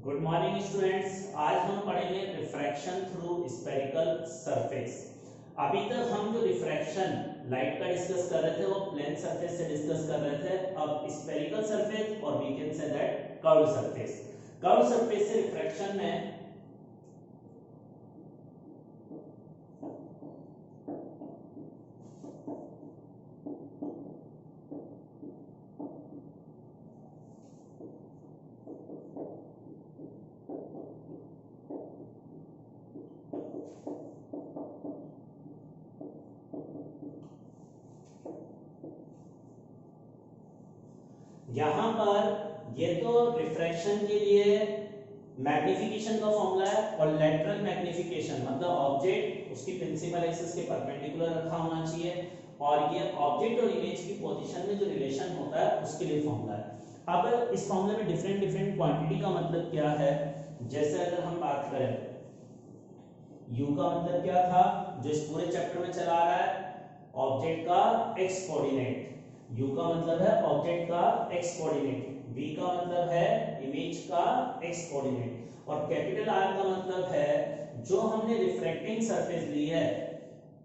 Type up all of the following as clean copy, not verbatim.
Good morning students. आज हम पढ़ेंगे रिफ्रैक्शन थ्रू स्फेरिकल सरफेस। अभी तक हम जो रिफ्रैक्शन लाइट का डिस्कस कर रहे थे वो प्लेन सरफेस से डिस्कस कर रहे थे। अब स्फेरिकल सरफेस और we can say that curve surface. Curve surface से रिफ्रैक्शन में यहां पर ये तो रिफ्रैक्शन के लिए मैग्निफिकेशन का फॉर्मूला है और लेटरल मैग्निफिकेशन मतलब ऑब्जेक्ट उसकी प्रिंसिपल एक्सिस के परपेंडिकुलर रखा होना चाहिए और ये ऑब्जेक्ट और इमेज की पोजीशन में जो रिलेशन होता है उसके लिए फॉर्मूला है। अब इस फॉर्मूले में डिफरेंट क्वांटिटी का मतलब क्या है, जैसे अगर हम बात करें u का मतलब क्या था जो इस पूरे चैप्टर में चला आ रहा है, ऑब्जेक्ट का x कोऑर्डिनेट। u का मतलब है ऑब्जेक्ट का x कोऑर्डिनेट, v का मतलब है इमेज का x कोऑर्डिनेट और कैपिटल R का मतलब है जो हमने रिफ्रैक्टिंग सरफेस ली है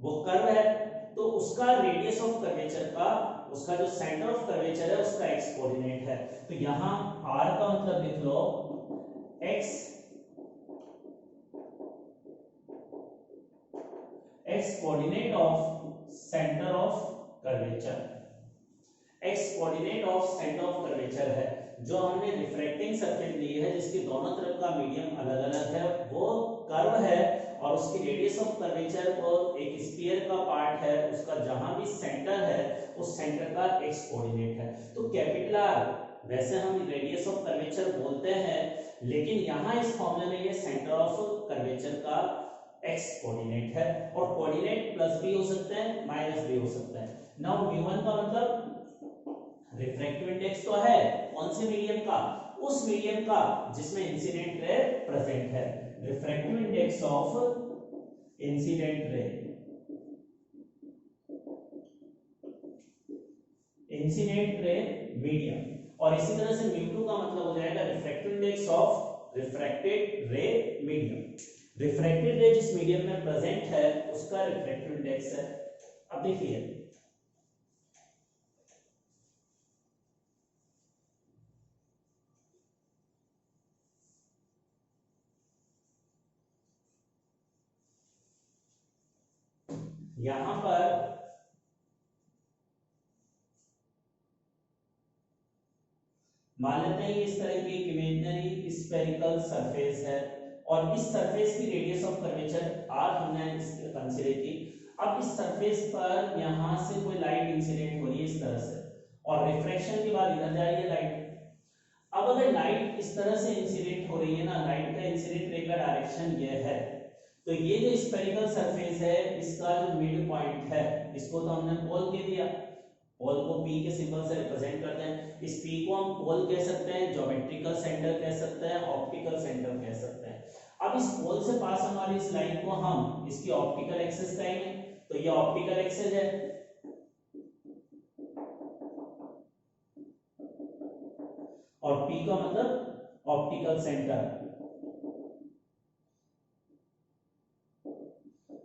वो कर्व है तो उसका रेडियस ऑफ कर्वेचर का उसका जो सेंटर ऑफ कर्वेचर है उसका x कोऑर्डिनेट है। तो यहां R का मतलब लिख लो x coordinate of centre of curvature, x coordinate of centre of curvature है जो हमने रिफ्रैक्टिंग सरफेस ली है जिसके दोनों तरफ का मीडियम अलग अलग है वो कर्व है और उसकी रेडियस ऑफ कर्वेचर वो एक स्फीयर का पार्ट है, उसका जहां भी सेंटर है उस सेंटर का x कोऑर्डिनेट है। तो कैपिटल R वैसे हम रेडियस ऑफ कर्वेचर बोलते हैं लेकिन यहां इस फॉर्मूले में ये सेंटर ऑफ कर्वेचर का x कोऑर्डिनेट है और कोऑर्डिनेट प्लस भी हो सकते हैं माइनस भी हो सकता है। नाउ म्यू1 का मतलब रिफ्रैक्टिव इंडेक्स तो है कौन से मीडियम का, उस मीडियम का जिसमें इंसिडेंट रे प्रेजेंट है, refractive index of incident ray, incident ray medium. और इसी तरह से म्यू2 का मतलब हो जाएगा रिफ्रैक्टिव इंडेक्स ऑफ रिफ्रैक्टेड रे मीडियम। रिफ्रैक्टेड रे जिस मीडियम में प्रेजेंट है उसका रिफ्रैक्टिव इंडेक्स है। अब देखिए यहां पर मान लेते हैं इस तरह की एक इमेजिनरी स्फेरिकल सरफेस है और इस सरफेस की रेडियस ऑफ कर्वेचर r हमने कंसीडर की। अब इस सरफेस पर यहां से कोई लाइट इंसिडेंट हो रही है इस तरह से और रिफ्रैक्शन के बाद इधर जा रही है लाइट। अब अगर लाइट इस तरह से इंसिडेंट हो रही है ना, लाइट का इंसिडेंट रे का डायरेक्शन ये है तो ये जो स्फेरिकल सरफेस है इसका जो मिड पॉइंट है इसको तो हमने पोल कह दिया, पोल को P के सिंबल से रिप्रेजेंट करते हैं। इस P को हम पोल कह सकते हैं, ज्योमेट्रिकल सेंटर कह सकते हैं, ऑप्टिकल सेंटर कह सकते हैं। अब इस पोल से पास होने वाली इस लाइन को हम इसकी ऑप्टिकल एक्सिस कहेंगे तो ये ऑप्टिकल एक्सिस है और P का मतलब optical centre,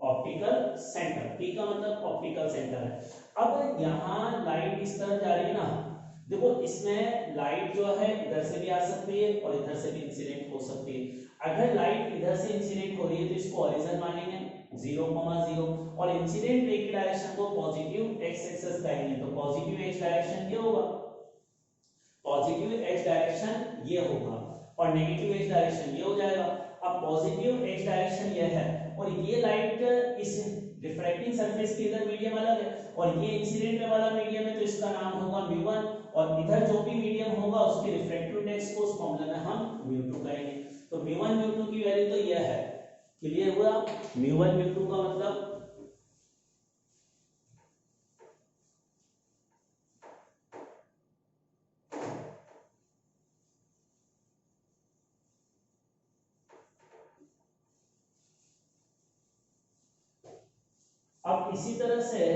optical centre, P का मतलब ऑप्टिकल सेंटर है। अब यहाँ लाइट इस तरह जा रही है ना, देखो इसमें लाइट जो है इधर से भी आ सकती है और इधर से भी इंसिडेंट हो सकती है। अगर लाइट इधर से इंसिडेंट हो रही है तो इसको ओरिजिन मानेंगे 0,0 और इंसिडेंट रे की डायरेक्शन को पॉजिटिव x एक्सिस कहेंगे तो पॉजिटिव x डायरेक्शन ये होगा, पॉजिटिव x डायरेक्शन ये होगा और नेगेटिव x डायरेक्शन ये हो जाएगा। अब पॉजिटिव x डायरेक्शन ये है और ये लाइट इस रिफ्रैक्टिंग सरफेस के इधर मीडियम अलग है और ये इंसिडेंट रे वाला मीडियम है तो इसका नाम होगा म्यू1 और इधर जो भी मीडियम होगा उसके रिफ्रैक्टिव इंडेक्स को उस फॉर्मूला में हम म्यू2 कहेंगे। तो म्यू1 म्यू2 की वैल्यू तो यह है, क्लियर हुआ म्यू1 म्यू2 का मतलब। अब इसी तरह से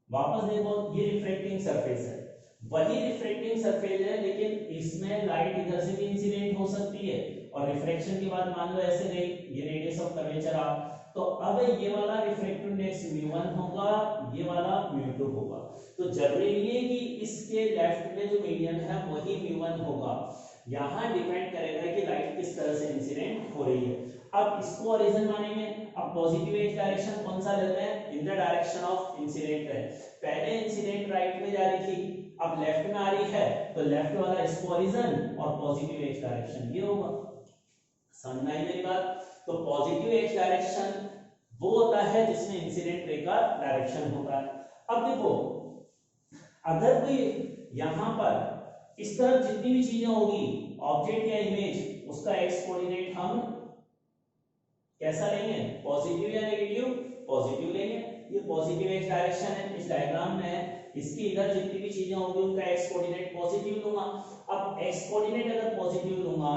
वापस देखो ये रिफ्रैक्टिंग सरफेस है, वही रिफ्लेक्टिंग सरफेस है, लेकिन इसमें लाइट इधर से भी इंसिडेंट हो सकती है, और रिफ्लेक्शन के बाद मान लो ऐसे गई, ये रेडियस ऑफ कर्वेचर आ, तो अब ये वाला रिफ्रैक्टिव इंडेक्स μ1 होगा, ये वाला μ2 होगा। तो जरूरी नहीं है कि इसके लेफ्ट में जो मीडियम है वही μ1 होगा, यहाँ डिपेंड करेगा कि लाइट किस तरह से इंसिडेंट हो रही है। अब इसको ओरिजिन मानेंगे। अब पॉजिटिव एज डायरेक्शन कौन सा लेते हैं? In the direction of incident है। पहले इंसिडेंट राइट में जा रही थी, अब लेफ्ट में आ रही है, तो लेफ्ट वाला इसको ओरिजिन और पॉजिटिव एज डायरेक्शन ये होगा। समझ में आई मेरी बात? तो पॉजिटिव एज डायरेक्शन वो होता है जिसमें इंसिडेंट रे का डायरेक्शन होता है। अब देखो, अगर कोई यहां पर इस तरफ जितनी भी चीजें होगी, ऑब्जेक्ट या इमेज, उसका एक्स कोऑर्डिनेट हम कैसा लेंगे? पॉजिटिव या नेगेटिव? पॉजिटिव लेंगे। ये पॉजिटिव एक्स डायरेक्शन है, इस डायग्राम में इसकी इधर जितनी भी चीजें होंगी उनका एक्स कोऑर्डिनेट पॉजिटिव लूंगा। अब एक्स कोऑर्डिनेट अगर पॉजिटिव लूंगा,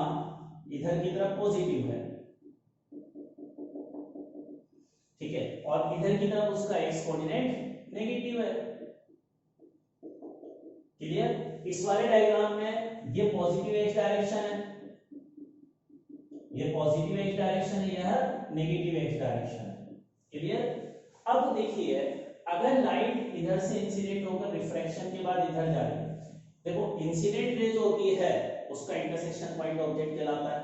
इधर की तरफ पॉजिटिव है, ठीक है, और इधर की तरफ उसका एक्स कोऑर्डिनेट नेगेटिव है। क्लियर? इस वाले डायग्राम में ये पॉजिटिव एक्स डायरेक्शन है, ये पॉजिटिव एक्स डायरेक्शन है, यह नेगेटिव एक्स डायरेक्शन है। क्लियर? अब देखिए, अगर लाइट इधर से इंसिडेंट होकर रिफ्रैक्शन के बाद इधर जा रही है, देखो इंसिडेंट रे जो होती है उसका इंटरसेक्शन पॉइंट ऑब्जेक्ट कहलाता है।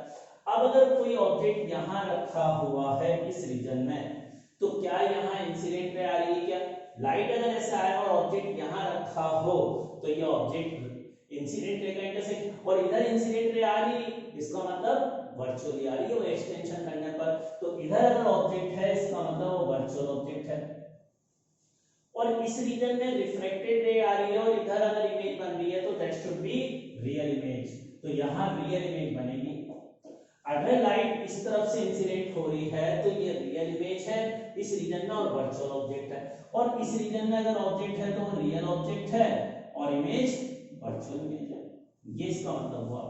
अब अगर कोई ऑब्जेक्ट यहां रखा हुआ है इस रीजन में, तो क्या यहां इंसिडेंट रे आ रही है? क्या लाइट अगर ऐसे आए और ऑब्जेक्ट यहां रखा हो, तो ये ऑब्जेक्ट इंसिडेंट रे का इंटरसेक्ट, और इधर इंसिडेंट रे आ रही, इसका मतलब वर्चुअली आ रही है वो एक्सटेंशन करने पर। तो इधर अगर ऑब्जेक्ट है, इसका मतलब वो वर्चुअल ऑब्जेक्ट है, और इस रीजन में रिफ्रैक्टेड रे आ रही है, और इधर अगर इमेज बन रही है तो that should be real image. तो यहां रियल इमेज बनेगी। अगर लाइट इस तरफ से इंसिडेंट हो रही है तो ये रियल इमेज है इस रीजन में, और वर्चुअल ऑब्जेक्ट है, और इस रीजन में अगर ऑब्जेक्ट है तो वो रियल ऑब्जेक्ट है और इमेज वर्चुअल इमेज है। ये इसका मतलब हुआ।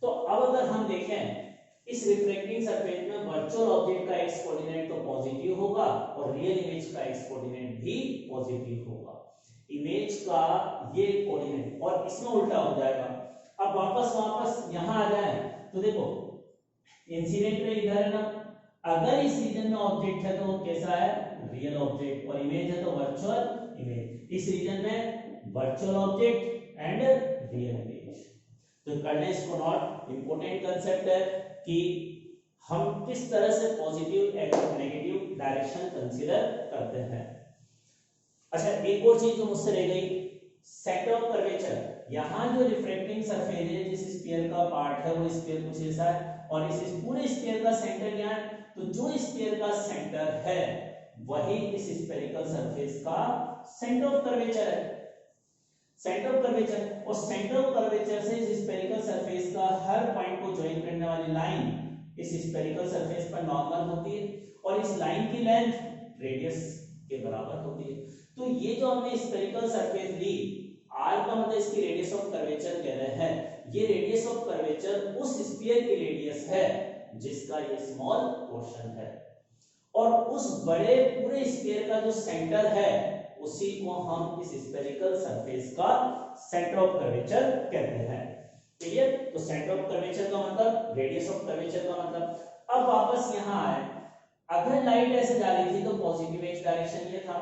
तो अब अगर हम देखें इस रिफ्लेक्टिंग सरफेस में वर्चुअल ऑब्जेक्ट का एक्स कोऑर्डिनेट तो पॉजिटिव होगा, और रियल इमेज का एक्स कोऑर्डिनेट भी पॉजिटिव होगा। इमेज का ये कोऑर्डिनेट, और इसमें उल्टा हो जाएगा। अब वापस यहां आ जाए तो देखो इंसिडेंट रे इधर है ना, अगर इस रीजन में ऑब्जेक्ट है तो वो कैसा है? रियल ऑब्जेक्ट, और इमेज है तो वर्चुअल इमेज। इस रीजन में virtual object and real image. तो करने इसको नोट, इंपॉर्टेंट कंसेप्ट है कि हम किस तरह से पॉजिटिव और नेगेटिव डायरेक्शन कंसीडर करते हैं। अच्छा, एक और चीज जो मुझसे रह गई, सेंटर ऑफ कर्वेचर। यहां जो रिफ्रैक्टिंग सरफेस है, जिस स्फीयर का पार्ट है वो स्फीयर कुछ ऐसा है, और इस पूरे स्फीयर का सेंटर क्या है? तो जो स्फीयर का सेंटर है वही इस स्फेरिकल सरफेस का सेंटर ऑफ कर्वेचर है। सेंटर ऑफ कर्वेचर, और सेंटर ऑफ कर्वेचर से इस स्फेरिकल सरफेस का हर पॉइंट को ज्वाइन करने वाली लाइन इस स्फेरिकल सरफेस पर नॉर्मल होती है, और इस लाइन की लेंथ रेडियस के बराबर होती है। तो ये जो हमने स्फेरिकल सरफेस ली, आर का मतलब इसकी रेडियस ऑफ कर्वेचर कह रहे हैं। ये रेडियस ऑफ कर्वेचर उस स्फीयर की रेडियस है जिसका ये स्मॉल पोर्शन है, और उस बड़े पूरे स्फीयर का जो सेंटर है उसी को हम इस स्फेरिकल सरफेस का सेंटर ऑफ कर्वेचर कहते हैं। क्लियर? तो सेंटर ऑफ कर्वेचर का मतलब, रेडियस ऑफ कर्वेचर का मतलब। अब वापस यहां आए, अगर लाइट ऐसे जा रही थी तो पॉजिटिव एक्स डायरेक्शन ये था,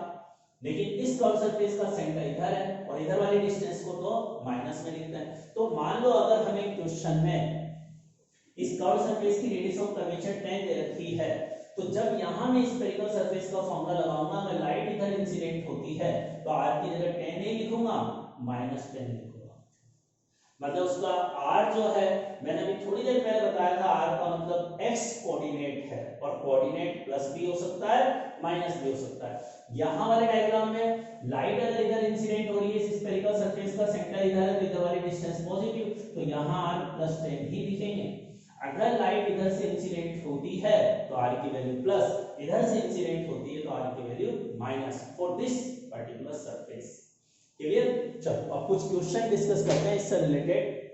लेकिन इस कर्व सरफेस का सेंटर इधर है, और इधर वाली डिस्टेंस को तो माइनस में लिखते हैं। तो मान लो अगर हमें क्वेश्चन में इस कर्व सरफेस की रेडियस ऑफ कर्वेचर 10 दे रखी है, तो जब यहां मैं स्फेरिकल सरफेस का फॉर्मूला लगाऊंगा, मैं लाइट इधर इंसिडेंट होती है तो r की जगह 10 नहीं लिखूंगा, -10 लिखूंगा। मतलब उसका r जो है, मैंने अभी थोड़ी देर पहले बताया था, r का मतलब x कोऑर्डिनेट है, और कोऑर्डिनेट प्लस भी हो सकता है माइनस भी हो सकता है। यहां वाले डायग्राम में लाइट अगर इधर इंसिडेंट हो रही है, इस स्फेरिकल सरफेस का सेंटर इधर है, तो इधर वाली डिस्टेंस पॉजिटिव, तो यहां r +10 ही लिखेंगे। अगर लाइट इधर से इंसिडेंट होती है तो r की वैल्यू प्लस, इधर से इंसिडेंट होती है तो r की value minus for this particular surface. Clear? चलो अब कुछ क्वेश्चन डिस्कस करते हैं इससे रिलेटेड।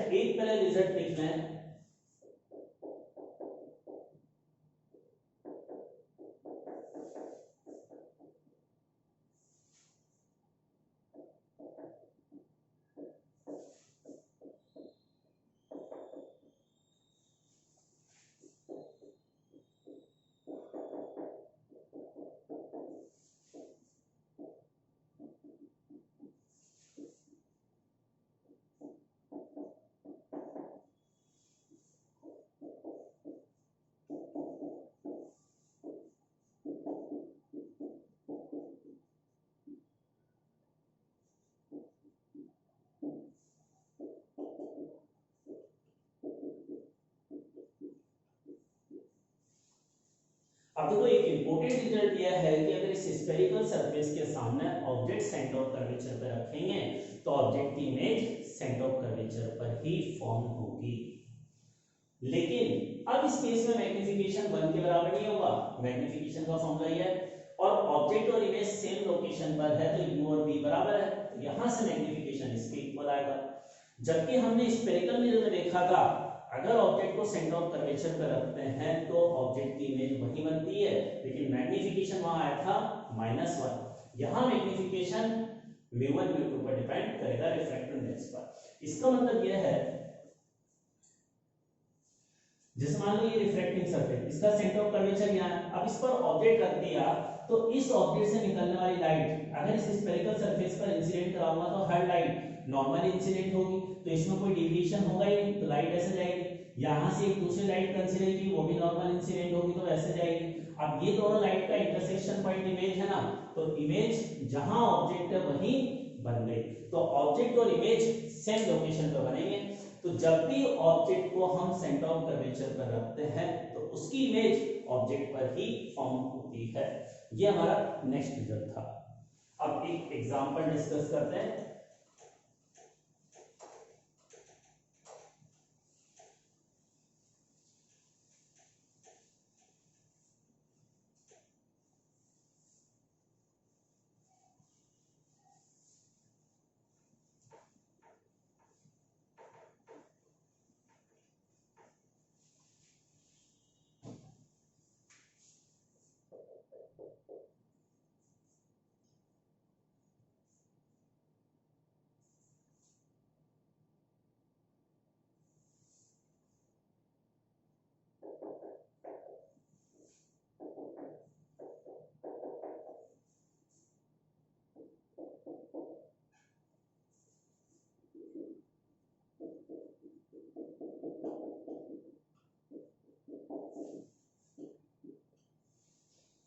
एक पहले रिजल्ट लिख लें। अब देखो एक इंपॉर्टेंट रिजल्ट यह है कि अगर इस स्फेरिकल सरफेस के सामने ऑब्जेक्ट सेंटर ऑफ कर्वेचर पर रखेंगे तो ऑब्जेक्ट की इमेज सेंटर ऑफ कर्वेचर पर ही फॉर्म होगी। लेकिन अब इस केस में मैग्नीफिकेशन 1 के बराबर नहीं होगा। मैग्नीफिकेशन का फॉर्मूला ये है और ऑब्जेक्ट और इमेज सेम लोकेशन पर है तो u और v बराबर है, तो यहां से मैग्नीफिकेशन इसके इक्वल आएगा। जबकि हमने स्फेरिकल मिरर में देखा था अगर ऑब्जेक्ट को सेंटर ऑफ कर्वेचर पर रखते हैं तो ऑब्जेक्ट की इमेज वही बनती है, लेकिन मैग्नीफिकेशन वहां आया था -1। यहां मैग्नीफिकेशन μ1 μ2 पर डिपेंड करेगा रिफ्रैक्टिव इंडेक्स पर। इसका मतलब यह है जैसे मान लो ये रिफ्रैक्टिंग सरफेस, इसका सेंटर ऑफ कर्वेचर यहाँ है, अब इस पर ऑब्जेक्ट रख दिया तो इस ऑब्जेक्ट से निकलने वाली लाइट अगर इस स्फेरिकल सरफेस पर इंसिडेंट कराऊंगा तो हर लाइट नॉर्मल इंसिडेंट होगी, तो इसमें कोई डिविएशन होगा ही नहीं, तो लाइट ऐसे जाएगी। यहां से एक दूसरी लाइट कंसीडर की वो भी नॉर्मल इंसिडेंट होगी तो वैसे जाएगी। अब ये दोनों लाइट का इंटरसेक्शन पॉइंट इमेज है ना, तो इमेज जहां ऑब्जेक्ट है वहीं बन गई। तो ऑब्जेक्ट और इमेज सेम लोकेशन पर बनेंगे। तो जब भी ऑब्जेक्ट को हम सेंटर ऑफ कर्वेचर पर रखते हैं तो उसकी इमेज ऑब्जेक्ट पर ही फॉर्म होती है। ये हमारा नेक्स्ट रिजल्ट था। अब एक एग्जांपल डिस्कस करते हैं।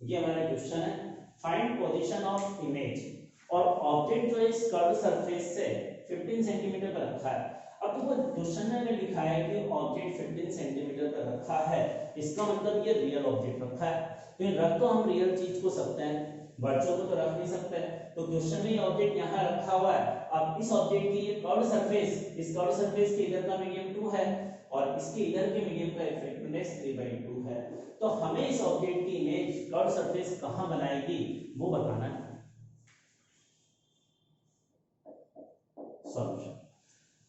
ये हमारा क्वेश्चन है, फाइंड पोजीशन ऑफ इमेज और ऑब्जेक्ट जो इस कर्व सरफेस से 15 सेंटीमीटर पर रखा है। अब देखो क्वेश्चन में लिखा है कि ऑब्जेक्ट 15 सेंटीमीटर पर रखा है, इसका मतलब ये रियल ऑब्जेक्ट रखा है। तो रख तो हम रियल चीज को सकते हैं, वर्चुअल को तो रख नहीं सकते। तो क्वेश्चन में ये ऑब्जेक्ट यहाँ रखा हुआ है। अब इस ऑब्जेक्ट की ये कर्व सरफेस, इस कर्व सरफेस के इधर का मीडियम 2 है और इसके इधर के मीडियम का रिफ्रैक्टिव इंडेक्स 3/2 है। तो हमें इस ऑब्जेक्ट की इमेज कर्व सरफेस कहां बनाएगी वो बताना है। सॉल्यूशन।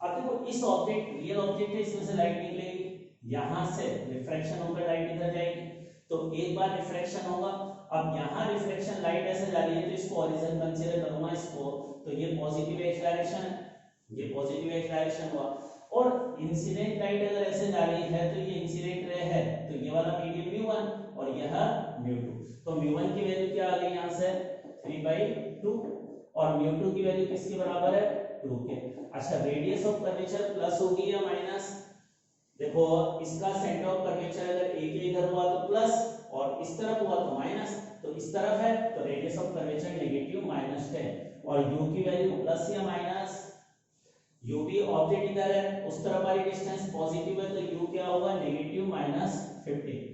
अब देखो इस ऑब्जेक्ट रियल ऑब्जेक्ट है, इसमें से लाइट निकलेगी, यहां से रिफ्रैक्शन होकर लाइट इधर जाएगी, तो एक बार रिफ्रैक्शन होगा। अब यहां रिफ्लेक्शन लाइट ऐसे जा रही है तो इसको हॉरिजॉन कंसीडर करूंगा इसको, तो ये पॉजिटिव एक्स डायरेक्शन है, ये पॉजिटिव एक्स डायरेक्शन हुआ। और इंसिडेंट लाइट अगर ऐसे जा रही है तो ये इंसिडेंट रे है, तो ये वाला मीडियम μ1 और यह μ2। तो μ1 की वैल्यू क्या आ गई यहां से 3/2 और μ2 की वैल्यू किसके बराबर है 2 के। अच्छा रेडियस ऑफ कर्वेचर प्लस होगी या माइनस? देखो इसका सेंटर ऑफ कर्वेचर अगर a के इधर हुआ तो प्लस और इस तरफ हुआ तो माइनस, तो इस तरफ है तो रेडियस ऑफ कर्वेचर नेगेटिव -10 और u की वैल्यू प्लस या माइनस, u भी ऑब्जेक्ट इधर है उस तरफ वाली डिस्टेंस पॉजिटिव है तो u क्या होगा नेगेटिव -15।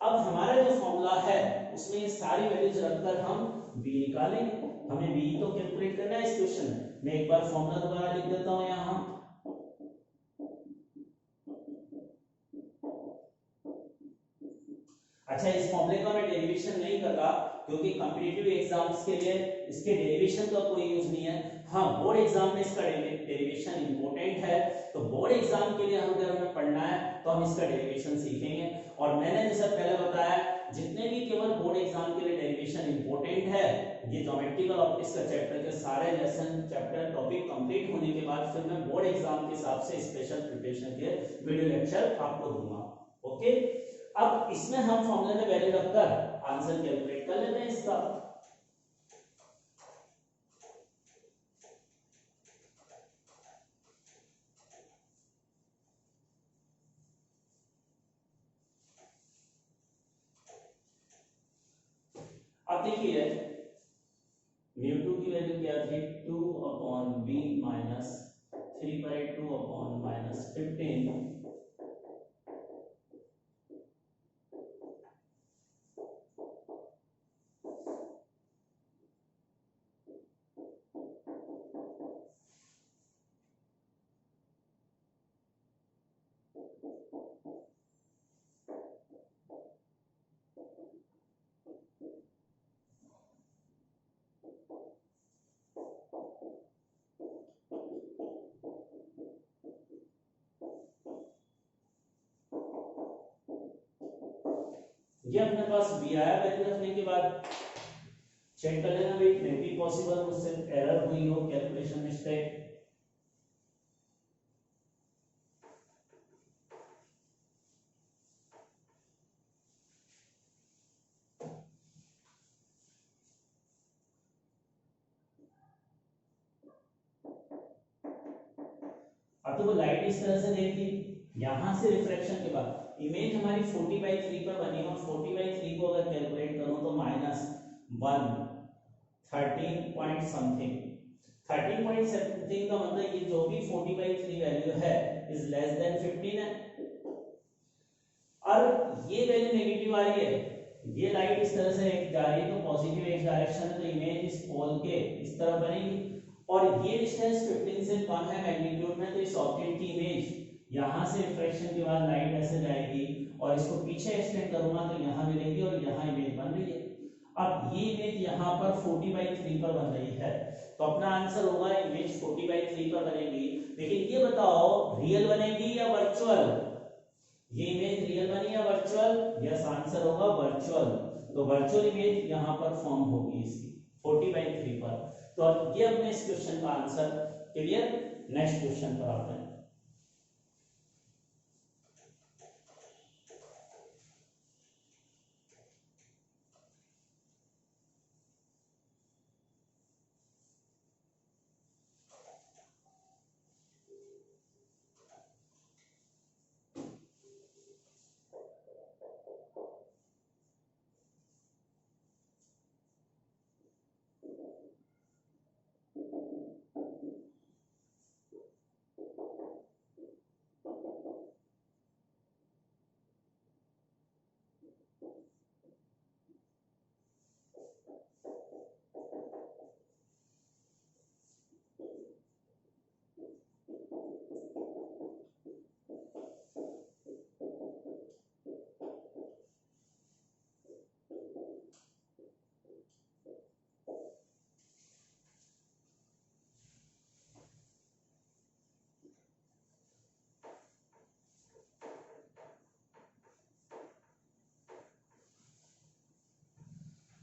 अब हमारा जो फॉर्मूला है उसमें ये सारी वैल्यूज रखकर हम v निकालेंगे। हमें v तो कैलकुलेट करना है इस क्वेश्चन में। मैं एक बार फॉर्मूला दोबारा लिख देता हूं यहां। अच्छा इस फॉर्मूले का मैं डेरिवेशन नहीं कर रहा क्योंकि कॉम्पिटिटिव एग्जाम्स के लिए इसके डेरिवेशन का कोई यूज नहीं है। हाँ, बोर्ड एग्जाम में इसका डेरिवेशन इंपॉर्टेंट है, तो बोर्ड एग्जाम के लिए अगर हमें पढ़ना है तो हम इसका डेरिवेशन सीखेंगे। और मैंने जैसा पहले बताया, जितने भी केवल बोर्ड एग्जाम के लिए डेरिवेशन इंपॉर्टेंट है, ये ज्योमेट्रिकल ऑप्टिक्स का चैप्टर के सारे लेसन चैप्टर टॉपिक कंप्लीट होने के बाद फिर मैं बोर्ड एग्जाम के हिसाब से स्पेशल प्रिपरेशन के वीडियो लेक्चर आपको दूंगा। ओके, अब इसमें हम फॉर्मूले में वैल्यू रखकर आंसर कैलकुलेट कर लेते हैं इसका। अब देखिए μ2 की वैल्यू क्या थी, 2/b माइनस 3/2 माइनस 15। ये अपने पास बी आया, वैल्यू रखने के बाद चेक कर लेना भाई, मे बी पॉसिबल मुझसे एरर हुई हो, कैलकुलेशन मिस्टेक। अब तो वो लाइट इस तरह से देखी, यहां से रिफ्लेक्शन के बाद इमेज हमारी 40/3 पर बनी हो, 40/3 को अगर कैलकुलेट करूं तो -1 13 पॉइंट समथिंग, 13 पॉइंट समथिंग का मतलब ये जो भी 40/3 वैल्यू है इज लेस देन 15 है, और ये वैल्यू नेगेटिव आ रही है, ये लाइट इस तरह से जा रही है तो पॉजिटिव एक्स डायरेक्शन है, तो इमेज इस पोल के इस तरफ बनेगी, और ये डिस्टेंस 15 से कम है मैग्नीट्यूड में, तो इस ऑब्जेक्ट की इमेज यहां से रिफ्लेक्शन के बाद लाइट ऐसे जाएगी और इसको पीछे एक्सटेंड करूंगा तो यहां मिलेगी और यहां इमेज बन रही है। अब ये इमेज यहां पर 40/3 पर बन रही है, तो अपना आंसर होगा इमेज 40/3 पर बनेगी। लेकिन ये बताओ रियल बनेगी या वर्चुअल, ये इमेज रियल बनी या वर्चुअल? यस, आंसर होगा वर्चुअल, तो वर्चुअल इमेज यहां पर फॉर्म होगी इसकी 40/3 पर। तो ये अपने इस क्वेश्चन का आंसर क्लियर। नेक्स्ट क्वेश्चन पर आते हैं।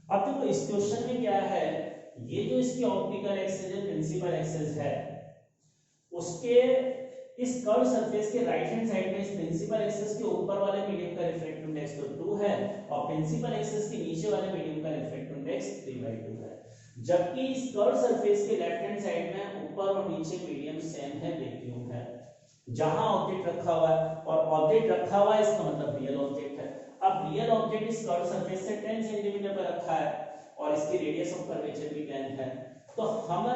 अब देखो इस क्वेश्चन में क्या है, ये जो इसकी ऑप्टिकल एक्सिस है, प्रिंसिपल एक्सिस है, उसके इस कर्व सरफेस के राइट हैंड साइड में इस प्रिंसिपल एक्सिस के ऊपर वाले मीडियम का रिफ्रैक्टिव इंडेक्स तो 2 है और प्रिंसिपल एक्सिस के नीचे वाले मीडियम का रिफ्रैक्टिव इंडेक्स 3/2 है, जबकि इस कर्व सरफेस के लेफ्ट हैंड साइड में ऊपर और नीचे मीडियम सेम है, वैक्यूम है। जहां ऑब्जेक्ट रखा हुआ है, और ऑब्जेक्ट रखा हुआ है इसका मतलब रियल ऑब्जेक्ट है। अब रियल ऑब्जेक्ट इस कर्व सरफेस से 10 सेंटीमीटर पर रखा है और इसकी रेडियस ऑफ कर्वेचर भी 10 है, तो हम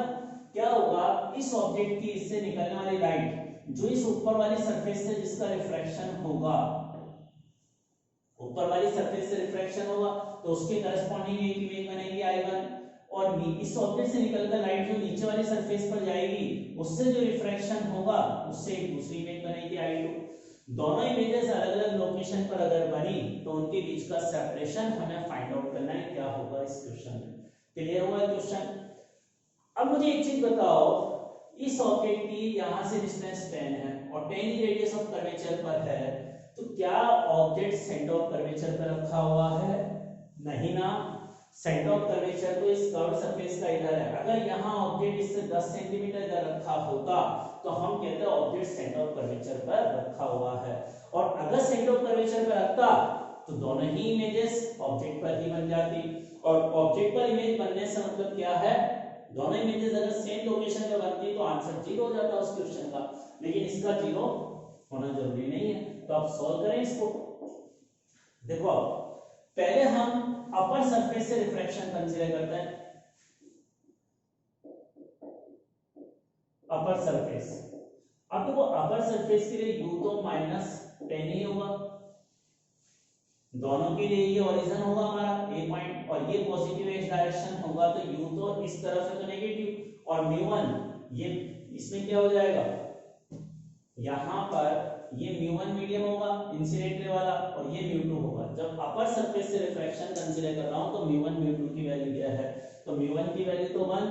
क्या होगा, इस ऑब्जेक्ट की इससे निकलने वाली लाइट जो इस ऊपर वाली सरफेस से जिसका रिफ्रैक्शन होगा, ऊपर वाली सरफेस से रिफ्रैक्शन होगा तो उसके करस्पॉन्डिंग एक इमेज बनेगी I1, और इस ऑब्जेक्ट से निकलकर लाइट जो नीचे वाली सरफेस पर जाएगी उससे जो रिफ्रैक्शन होगा उससे एक दूसरी इमेज बनेगी I2। दोनों इमेजेस अलग अलग लोकेशन पर अगर बनी तो उनके बीच का सेपरेशन हमें फाइंड आउट करना है क्या होगा इस क्वेश्चन में। क्लियर हुआ क्वेश्चन? अब मुझे एक चीज बताओ, इस ऑब्जेक्ट की यहां से डिस्टेंस 10 है और 10 ही रेडियस ऑफ कर्वेचर पर है, तो क्या ऑब्जेक्ट सेंटर ऑफ कर्वेचर पर रखा हुआ है? नहीं ना। सेंटर ऑफ कर्वेचर तो इस कर्व सरफेस का इधर है। अगर यहाँ ऑब्जेक्ट इससे 10 सेंटीमीटर इधर रखा होता तो हम कहते हैं ऑब्जेक्ट सेंटर ऑफ कर्वेचर पर रखा हुआ है। और अगर सेंटर ऑफ कर्वेचर पर रखता तो दोनों ही इमेजेस ऑब्जेक्ट पर ही बन जाती, और ऑब्जेक्ट पर इमेज बनने से मतलब क्या है, दोनों इमेजेस अगर सेम लोकेशन पे बनती तो आंसर 0 हो जाता उस क्वेश्चन का, लेकिन इसका 0 होना जरूरी नहीं है। तो आप सॉल्व करें इसको। देखो पहले हम अपर सरफेस से रिफ्रैक्शन कंसीडर करते हैं। अपर सरफेस, अब देखो अपर सरफेस के लिए u तो -10 ही होगा, दोनों के लिए ये ओरिजिन होगा हमारा ए पॉइंट और ये पॉजिटिव एक्स डायरेक्शन होगा, तो u तो इस तरफ है तो नेगेटिव, और μ1 ये इसमें क्या हो जाएगा, यहां पर ये μ1 मीडियम होगा इंसिडेंट रे वाला और ये μ2 होगा। जब अपर सरफेस से रिफ्रैक्शन कंसीडर कर रहा हूं तो μ1 μ2 की वैल्यू क्या है, तो μ1 की वैल्यू तो 1,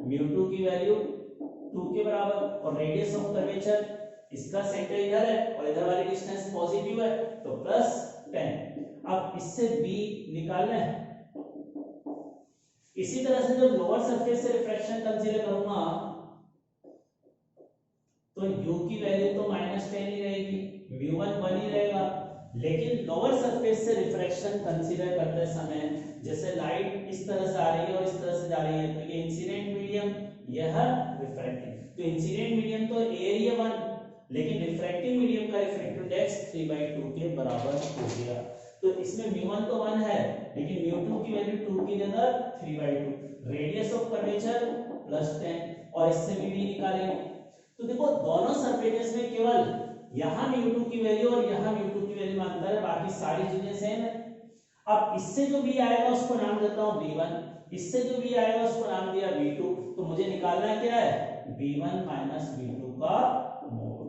μ2 की वैल्यू 2 के बराबर, और रेडियस ऑफ कर्वेचर इसका सेंटर इधर है और इधर वाली डिस्टेंस पॉजिटिव है तो +10। अब इससे b निकालना है। इसी तरह से जब लोअर सरफेस से रिफ्रैक्शन कंसीडर करूंगा तो u की वैल्यू तो -10 ही रहेगी, μ1 1 ही रहेगा, लेकिन लोअर सरफेस से रिफ्रैक्शन कंसीडर करते समय जैसे लाइट इस तरह से आ रही है और इस तरह से जा रही है, तो ये इंसिडेंट मीडियम, यह रिफ्रैक्टिंग, तो इंसिडेंट मीडियम तो एरिया 1, लेकिन रिफ्रैक्टिंग मीडियम का रिफ्रैक्टिव इंडेक्स 3/2 के बराबर हो गया। तो इसमें μ1 तो 1 है लेकिन μ2 की वैल्यू 2 की जगह 3/2, रेडियस ऑफ कर्वेचर +10, और इससे भी b निकालेंगे। तो देखो दोनों सरफेसेस में केवल यहां μ2 की वैल्यू और यहां μ2 की वैल्यू में अंतर है, बाकी सारी चीजें सेम है। अब इससे जो b आएगा उसको नाम देता हूं b1, इससे जो b आएगा उसको नाम दिया b2, तो मुझे निकालना क्या है, b1 - b2 का मोड।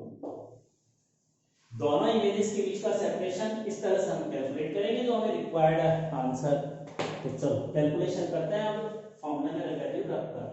दोनों इमेजेस के बीच का सेपरेशन इस तरह से हम कैलकुलेट करेंगे जो हमें रिक्वायर्ड है आंसर। तो चलो कैलकुलेशन करते हैं अब फॉर्मूला में वैल्यू रखकर।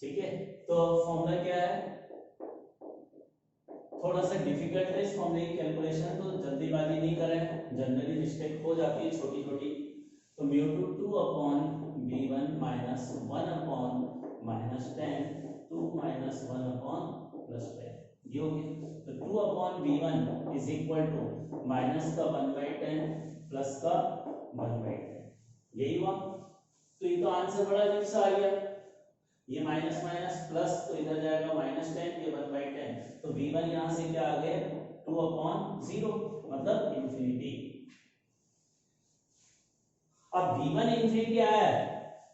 ठीक है, तो फॉर्मूला क्या है, थोड़ा सा डिफिकल्ट है इस फॉर्मूले की कैलकुलेशन, तो जल्दीबाजी नहीं करें, जनरली मिस्टेक हो जाती है छोटी छोटी। तो μ2 2/b1 - 1/-10, 2 - 1/+10, ये हो गया। तो 2/b1 is equal to minus का 1/10 प्लस का 1/10, यही हुआ। तो ये तो आंसर बड़ा अजीब सा आ गया, ये माइनस माइनस प्लस तो इधर जाएगा -10, ये 1/10, तो v1 यहां से क्या आ गया 2/0, मतलब इंफिनिटी। अब v1 इंफिनिटी आया है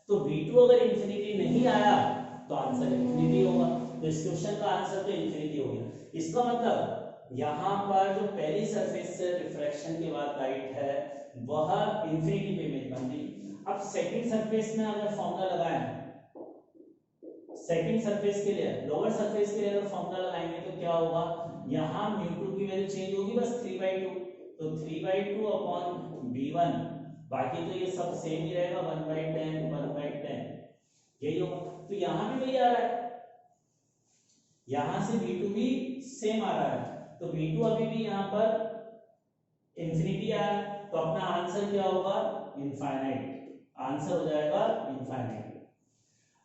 तो v2 अगर इंफिनिटी नहीं आया तो आंसर इंफिनिटी होगा, तो इस क्वेश्चन का आंसर तो इंफिनिटी हो गया। इसका मतलब यहां पर जो पहली सरफेस से रिफ्रैक्शन के बाद लाइट है वह इंफिनिटी पे इमेज बन गई। अब सेकंड सरफेस में अगर फॉर्मूला लगाएं, सेकंड सरफेस के लिए लोअर सरफेस के लिए अगर फॉर्मूला लगाएंगे तो क्या होगा, यहां μ2 की वैल्यू चेंज होगी बस 3/2, तो 3/2/b1, बाकी तो ये सब सेम ही रहेगा 1/10 1/10, यही होगा। तो यहां भी वही आ रहा है, यहां से v2 भी सेम आ रहा है, तो v2 अभी भी यहां पर इंफिनिटी आ रहा है, तो अपना आंसर क्या होगा, इनफाइनाइट, आंसर हो जाएगा इनफाइनाइट।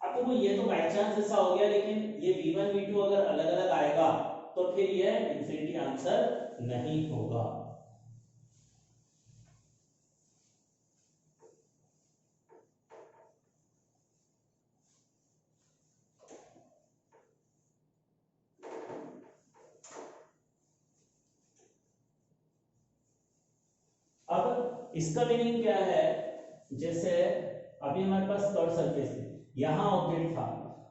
अब देखो ये तो बाय चांस ऐसा हो गया, लेकिन ये v1 v2 अगर अलग अलग आएगा तो फिर ये इंफिनिटी आंसर नहीं होगा। अब इसका मीनिंग क्या है, जैसे अभी हमारे पास थर्ड सरफेस है, यहां ऑब्जेक्ट था,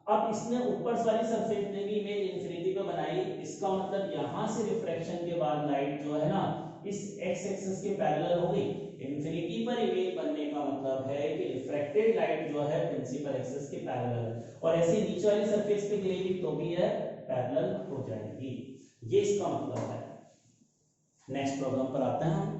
अब इसने ऊपर वाली सरफेस में भी इमेज इंफिनिटी पे बनाई, इसका मतलब यहां से रिफ्रैक्शन के बाद लाइट जो है ना इस x एक्सिस के पैरेलल होगी। इंफिनिटी पर इमेज बनने का मतलब है कि रिफ्रैक्टेड लाइट जो है प्रिंसिपल एक्सिस के पैरेलल है, और ऐसे नीचे वाली सरफेस पे गिरेगी तो भी यह पैरेलल हो जाएगी। ये इसका मतलब है। नेक्स्ट प्रॉब्लम पर आते हैं हम।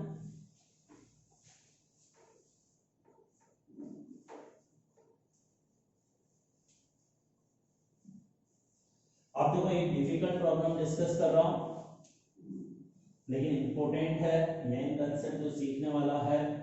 अब देखो एक डिफिकल्ट प्रॉब्लम डिस्कस कर रहा हूं, लेकिन इंपॉर्टेंट है, मेन कंसेप्ट जो सीखने वाला है।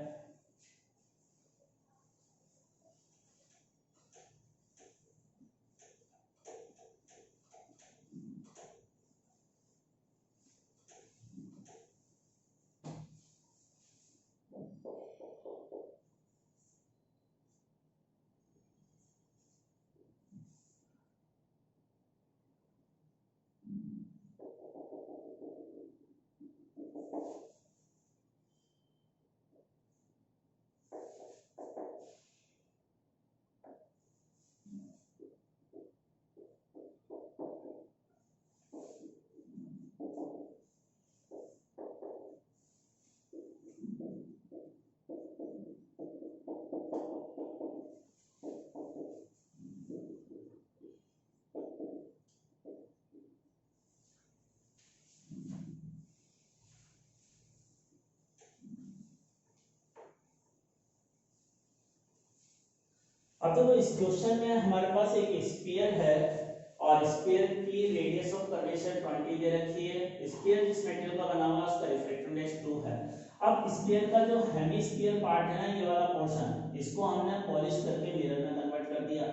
अब देखो इस क्वेश्चन में हमारे पास एक स्फीयर है और स्फीयर की रेडियस ऑफ कर्वेचर 20 दे रखी है। स्फीयर जिस मटेरियल का बना हुआ है उसका रिफ्रैक्टिव इंडेक्स 2 है। अब स्फीयर का जो हेमिस्फीयर पार्ट है ना, ये वाला पोर्शन, इसको हमने पॉलिश करके मिरर में कन्वर्ट कर दिया।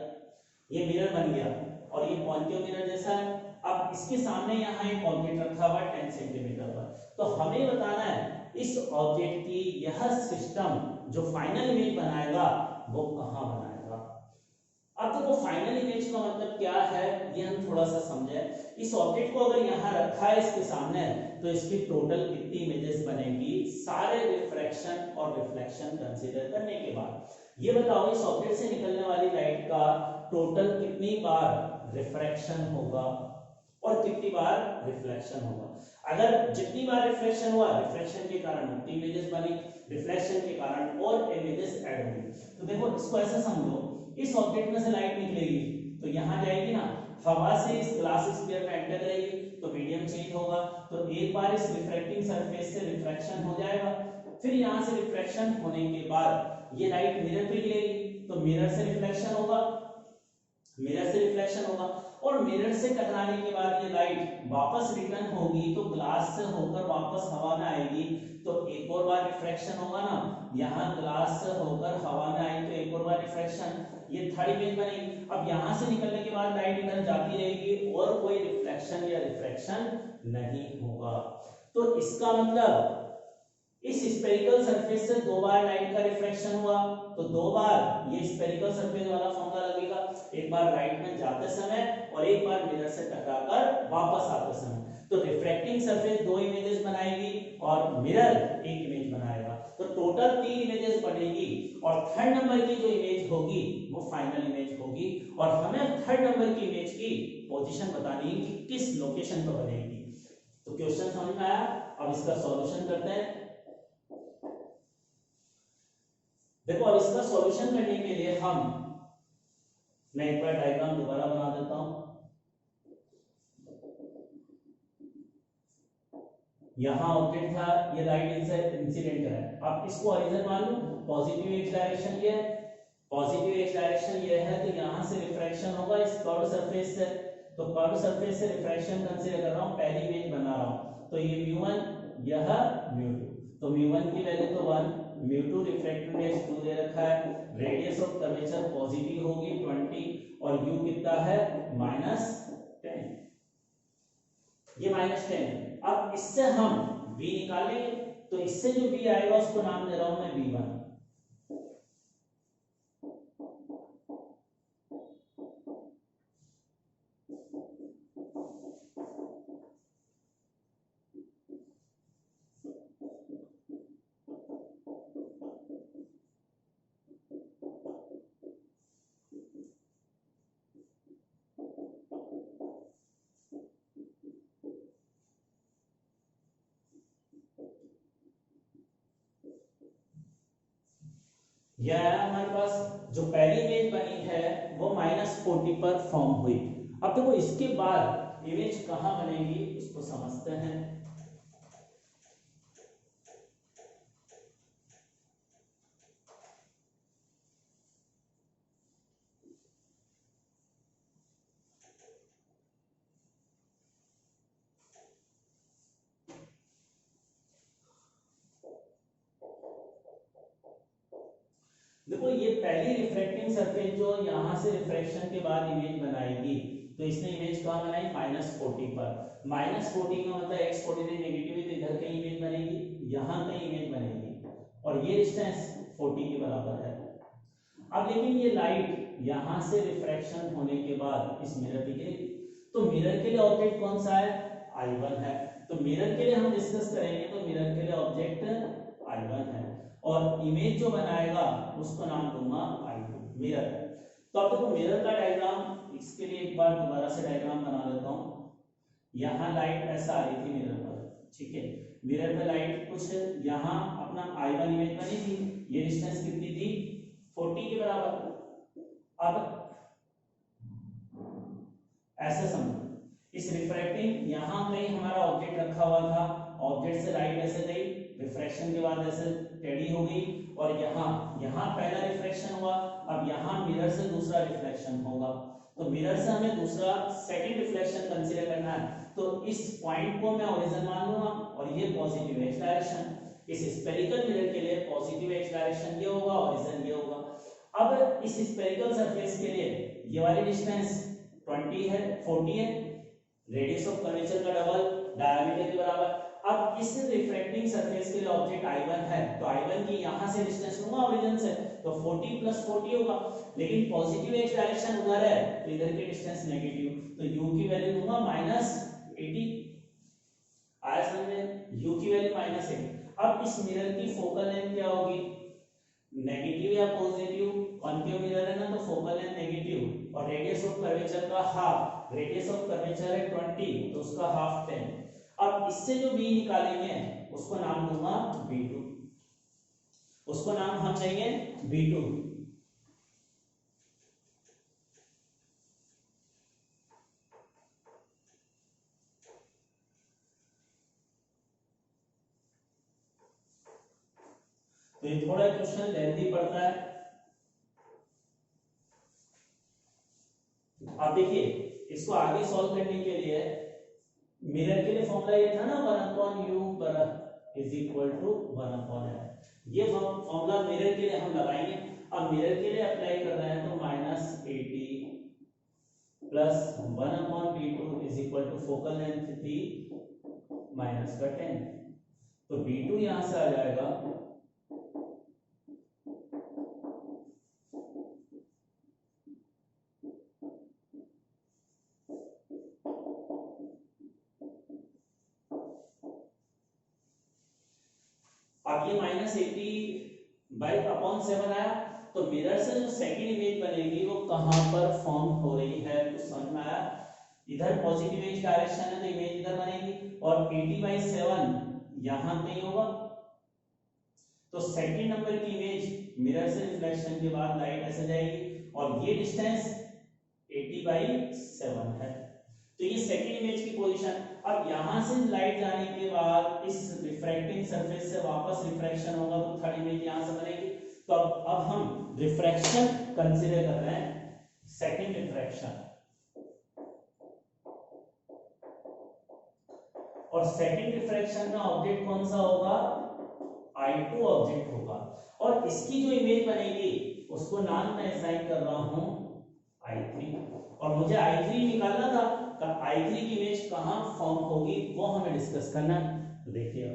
ये मिरर बन गया और ये कॉन्केव मिरर जैसा है। अब इसके सामने यहाँ एक ऑब्जेक्ट रखा हुआ है 10 सेंटीमीटर पर। तो हमें बताना है इस ऑब्जेक्ट की यह सिस्टम जो फाइनल इमेज बनाएगा वो कहाँ बनाएगा। अब देखो फाइनल इमेज का मतलब क्या है ये हम थोड़ा सा समझे। इस ऑब्जेक्ट को अगर यहाँ रखा है इसके सामने, तो इसकी टोटल कितनी इमेजेस बनेगी सारे रिफ्रैक्शन और रिफ्लेक्शन कंसीडर करने के बाद। ये बताओ इस ऑब्जेक्ट से निकलने वाली लाइट का टोटल कितनी बार रिफ्रैक्शन होगा और कितनी बार रिफ्लेक्शन होगा। अगर जितनी बार रिफ्लेक्शन हुआ, रिफ्लेक्शन के कारण उतनी इमेजेस बनी, रिफ्लेक्शन के कारण और इमेजेस ऐड होंगी। तो देखो इसको ऐसा समझो, इस ऑब्जेक्ट में से लाइट निकलेगी तो यहां जाएगी ना, हवा से इस ग्लास स्फीयर में एंटर करेगी तो मीडियम चेंज होगा। तो एक बार इस रिफ्रैक्टिंग सरफेस से रिफ्रैक्शन हो जाएगा, फिर यहां से रिफ्रैक्शन होने के बाद ये लाइट मिरर पे गिरेगी तो मिरर से रिफ्लेक्शन होगा, मिरर से रिफ्लेक्शन होगा, और मिरर से टकराने के बाद ये लाइट वापस रिटर्न होगी तो ग्लास से होकर वापस हवा में आएगी। तो एक और बार रिफ्रैक्शन होगा ना, यहाँ ग्लास से होकर हवा में आई तो एक और बार रिफ्रैक्शन, ये थर्ड इमेज बनेगी। अब यहाँ से निकलने के बाद लाइट इधर जाती रहेगी और कोई रिफ्लेक्शन या रिफ्रैक्शन नहीं होगा। तो इसका मतलब इस स्फेरिकल सरफेस से दो बार लाइट का रिफ्रैक्शन हुआ तो दो बार ये स्फेरिकल सरफेस वाला फॉर्मूला लगेगा, एक बार राइट में जाते समय और एक बार मिरर से टकराकर वापस आते समय। तो रिफ्रैक्टिंग सरफेस दो इमेजेस बनाएगी और मिरर एक इमेज बनाएगा, तो टोटल 3 इमेजेस बनेगी और थर्ड नंबर की जो इमेज होगी वो फाइनल इमेज होगी। और हमें थर्ड नंबर की इमेज की पोजीशन बतानी है कि किस लोकेशन पर बनेगी। तो क्वेश्चन समझ में आया, अब इसका सॉल्यूशन करते हैं। देखो अब इसका सॉल्यूशन करने के लिए मैं एक बार डायग्राम दोबारा बना देता हूं। यहां ऑब्जेक्ट था, ये राइट इंसिडेंट है। अब इसको ओरिजिन मान लो, पॉजिटिव एक्स डायरेक्शन ये है, पॉजिटिव एक्स डायरेक्शन ये है, तो यहां से रिफ्रैक्शन होगा इस कर्व सरफेस से, तो कर्व सरफेस से रिफ्रैक्शन कंसीडर कर रहा हूं, पहली इमेज बना रहा हूं। तो ये μ1 यह μ2, तो μ1 की वैल्यू तो 1, μ2 रिफ्रैक्टिव इंडेक्स 2 दे रखा है, रेडियस ऑफ कर्वेचर पॉजिटिव होगी 20 और u कितना है -10, ये -10। अब इससे हम v निकालेंगे, तो इससे जो v आएगा उसको नाम दे रहा हूं मैं v1। यह आया हमारे पास। जो पहली इमेज बनी है वो -40 पर फॉर्म हुई। अब देखो इसके बाद इमेज कहां बनेगी उसको समझते हैं। देखो ये पहली रिफ्रैक्टिंग सरफेस जो यहां से रिफ्रैक्शन के बाद इमेज बनाएगी, तो इसने इमेज कहां बनाई -40 पर। -40 का मतलब x40 से नेगेटिव है तो इधर कहीं इमेज बनेगी, यहां कहीं इमेज बनेगी और ये डिस्टेंस 40 के बराबर है। अब लेकिन ये लाइट यहां से रिफ्रैक्शन होने के बाद इस मिरर पे गिरेगी, तो मिरर के लिए ऑब्जेक्ट कौन सा है I1 है। तो मिरर के लिए हम डिस्कस करेंगे तो मिरर के लिए ऑब्जेक्ट I1 है और इमेज जो बनाएगा उसको नाम दूंगा I2 मिरर। तो अब देखो मिरर का डायग्राम, इसके लिए एक बार दोबारा से डायग्राम बना लेता हूं। यहां लाइट ऐसा आ रही थी मिरर पर, ठीक है, मिरर पे लाइट कुछ यहां अपना I1 इमेज बनी थी, ये डिस्टेंस कितनी थी 40 के बराबर। अब ऐसे समझो इस रिफ्रैक्टिंग यहां कहीं हमारा ऑब्जेक्ट रखा हुआ था, ऑब्जेक्ट से लाइट ऐसे गई, रिफ्रैक्शन के बाद ऐसे टेढ़ी हो गई और यहां पहला रिफ्रैक्शन हुआ, अब यहां मिरर से दूसरा रिफ्लेक्शन होगा, तो मिरर से हमें दूसरा सेकंड रिफ्लेक्शन कंसीडर करना है, तो इस पॉइंट को मैं ओरिजिन मान लूंगा और ये पॉजिटिव एक्स डायरेक्शन। इस स्फेरिकल मिरर के लिए पॉजिटिव एक्स डायरेक्शन ये होगा, ओरिजिन ये होगा। अब इस स्फेरिकल सरफेस के लिए ये वाली डिस्टेंस 20 है 40 है, रेडियस ऑफ कर्वेचर का डबल डायमीटर के बराबर। अब इस रिफ्रैक्टिंग सरफेस के लिए ऑब्जेक्ट I1 है, तो I1 की यहां से डिस्टेंस लूंगा ओरिजिन से, तो 40 + 40 होगा, लेकिन पॉजिटिव एक्स डायरेक्शन उधर है तो इधर की डिस्टेंस नेगेटिव, तो u की वैल्यू दूंगा -80। आया समझ में, u की वैल्यू -80। अब इस मिरर की फोकल लेंथ क्या होगी, नेगेटिव या पॉजिटिव, कॉन्केव मिरर है ना तो फोकल लेंथ नेगेटिव और रेडियस ऑफ कर्वेचर का हाफ, रेडियस ऑफ कर्वेचर है 20 तो उसका हाफ 10। अब इससे जो b निकालेंगे उसको नाम दूंगा b2, उसको नाम हम देंगे b2। तो ये थोड़ा क्वेश्चन लेंथी पड़ता है। अब देखिए इसको आगे सॉल्व करने के लिए मिरर के लिए फॉर्मूला ये था ना 1/u is equal to 1/l। ये फॉर्मूला मिरर के लिए हम लगाएंगे। अब मिरर के लिए अप्लाई कर रहे हैं तो -80 plus 1/b2 is equal to focal length थी -10, तो b2 यहां से आ जाएगा अब ये -80/7 आया, तो मिरर से जो सेकंड इमेज बनेगी वो कहां पर फॉर्म हो रही है तो समझ में आया। इधर पॉजिटिव एक्स डायरेक्शन है तो इमेज इधर बनेगी और 80/7 यहां कहीं होगा, तो सेकंड नंबर की इमेज मिरर से रिफ्लेक्शन के बाद लाइट ऐसे जाएगी और ये डिस्टेंस 80/7 है, तो ये सेकंड इमेज की पोजीशन। अब यहां से लाइट जाने के बाद इस रिफ्रैक्टिंग सरफेस से वापस रिफ्रैक्शन होगा तो थर्ड इमेज यहां से बनेगी। तो अब हम रिफ्रैक्शन कंसीडर कर रहे हैं, सेकंड रिफ्रैक्शन, और सेकंड रिफ्रैक्शन में ऑब्जेक्ट कौन सा होगा I2 ऑब्जेक्ट होगा और इसकी जो इमेज बनेगी उसको नाम मैं असाइन कर रहा हूं I3 और मुझे I3 निकालना था, तो I3 की इमेज कहां फॉर्म होगी वो हमें डिस्कस करना है। तो देखिए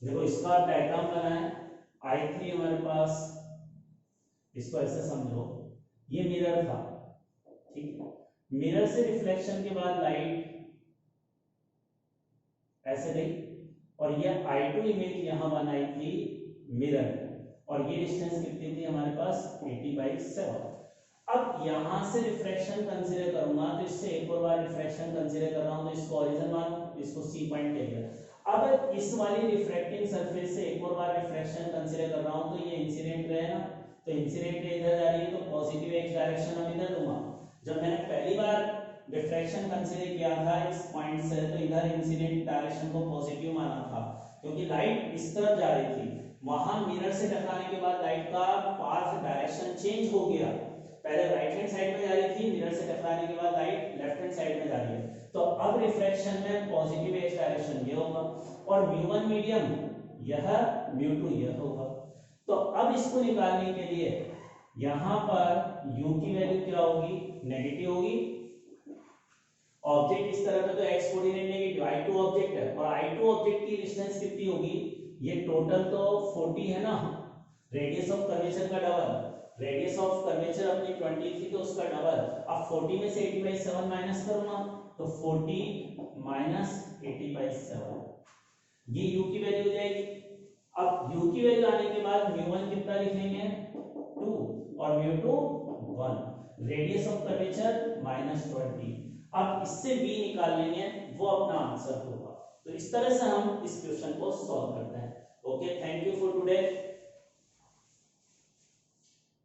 देखो इसका डायग्राम बनाए, I3 हमारे पास, इसको ऐसे समझो ये मिरर था, ठीक है, मिरर से रिफ्लेक्शन के बाद लाइट ऐसे गई और ये I2 इमेज यहां बनाई थी मिरर, और ये डिस्टेंस कितनी थी हमारे पास 80/7। अब यहां से रिफ्रैक्शन कंसीडर करूंगा तो इससे एक और बार रिफ्रैक्शन कंसीडर कर रहा हूं तो इसको ओरिजिन मानो, इसको सी पॉइंट ले लिया। अब इस वाली रिफ्रैक्टिंग सरफेस से एक और बार रिफ्रैक्शन कंसीडर कर रहा हूं तो ये इंसिडेंट रे है ना, तो इंसिडेंट रे इधर जा रही है तो पॉजिटिव एक्स डायरेक्शन हम इधर लूंगा। जब मैंने पहली बार रिफ्रैक्शन कंसीडर किया था इस पॉइंट से तो इधर इंसिडेंट डायरेक्शन को पॉजिटिव माना था क्योंकि लाइट इस तरफ जा रही थी। वहां मिरर से टकराने के बाद लाइट का पाथ डायरेक्शन चेंज हो गया, पहले राइट हैंड साइड में जा रही थी, मिरर से टकराने के बाद लाइट लेफ्ट हैंड साइड में जा रही है। तो अब रिफ्रैक्शन में पॉजिटिव एक्स डायरेक्शन ये होगा और μ1 मीडियम यह μ2 यह होगा। तो अब इसको निकालने के लिए यहां पर u की वैल्यू क्या होगी, नेगेटिव होगी। ऑब्जेक्ट इस तरफ है तो x coordinate negative, I2 object है और I2 ऑब्जेक्ट की डिस्टेंस कितनी होगी, ये टोटल तो 40 है ना, रेडियस ऑफ कर्वेचर का डबल, रेडियस ऑफ कर्वेचर अपनी 20 थी तो उसका डबल। अब 40 में से 80/7 माइनस करूंगा तो 40 माइनस 80/7 ये u की वैल्यू हो जाएगी। अब u की वैल्यू आने के बाद μ1 कितना लिख लेंगे 2 और μ2 1, रेडियस ऑफ कर्वेचर -20। अब इससे b निकाल लेंगे, वो अपना आंसर होगा। तो इस तरह से हम इस क्वेश्चन को सॉल्व करते हैं। Okay, thank you for today.